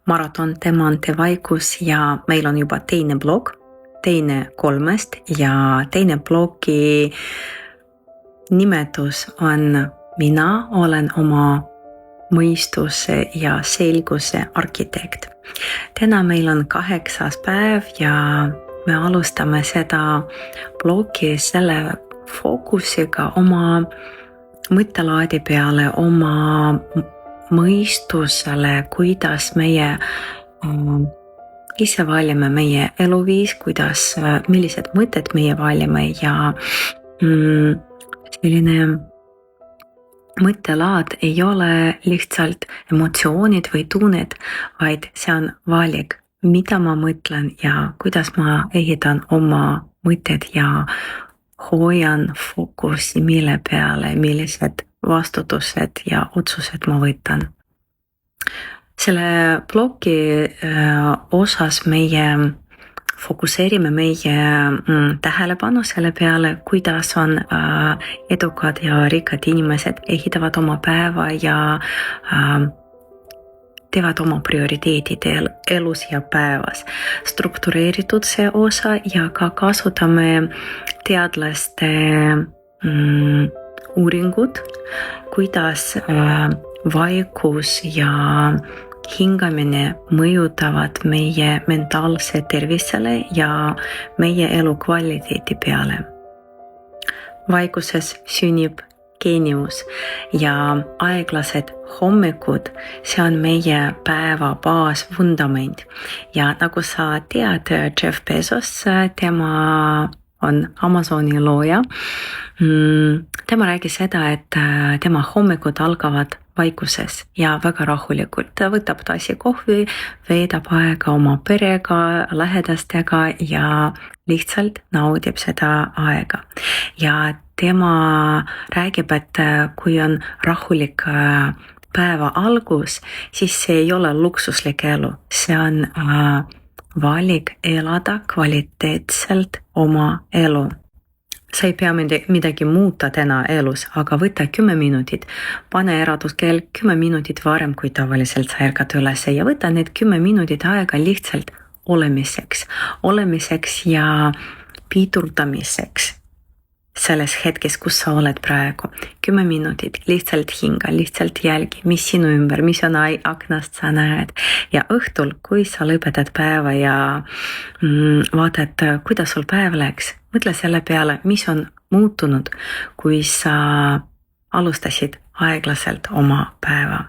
Maraton Demante vaikus ja meil on juba teine blog, teine 3 ja teine blogi nimetus on Mina olen oma mõistuse ja selguse arhitekt. Täna meil on 8. päev ja me alustame seda blogi selle fookusega oma mõttelaadi peale, oma mõistusele, kuidas meie ise valime meie eluviis, millised mõtted meie valime ja selline mõttelaad ei ole lihtsalt emotsioonid või tunned, vaid see on valik, mida ma mõtlen ja kuidas ma ehitan oma mõtted ja hoian fookusi mille peale, millised vastutused ja otsused ma võtan. Selle blogi osas meie fokuseerime meie tähelepanu selle peale, kuidas on edukad ja rikkad inimesed ehitavad oma päeva ja teevad oma prioriteedid elus ja päevas. Struktureeritud see osa ja ka kasutame teadlaste uuringud, kuidas vaikus ja hingamine mõjutavad meie mentaalse tervisele ja meie elukvaliteedi peale. Vaikuses sünnib geenius ja aeglased hommikud, see on meie päeva baasvundament. Ja nagu sa tead, Jeff Bezos, tema on Amazoni looja. Tema räägis seda, et tema hommikud algavad vaikuses ja väga rahulikult. Ta võtab tassi kohvi, veedab aega oma perega, lähedastega ja lihtsalt naudib seda aega. Ja tema räägib, et kui on rahulik päeva algus, siis see ei ole luksuslik elu. See on valik elada kvaliteetselt oma elu. Sa ei pea midagi muuta täna elus, aga võta 10 minutit, pane äratuskell 10 minutit varem, kui tavaliselt sa ärkad üles ja võta need 10 minutit aega lihtsalt olemiseks ja pidurdamiseks selles hetkes, kus sa oled praegu. 10 minutit, lihtsalt hinga, lihtsalt jälgi, mis sinu ümber, mis on aknast sa näed. Ja õhtul, kui sa lõpetad päeva ja vaatad, kuidas sul päev läks, mõtle selle peale, mis on muutunud, kui sa alustasid aeglaselt oma päeva.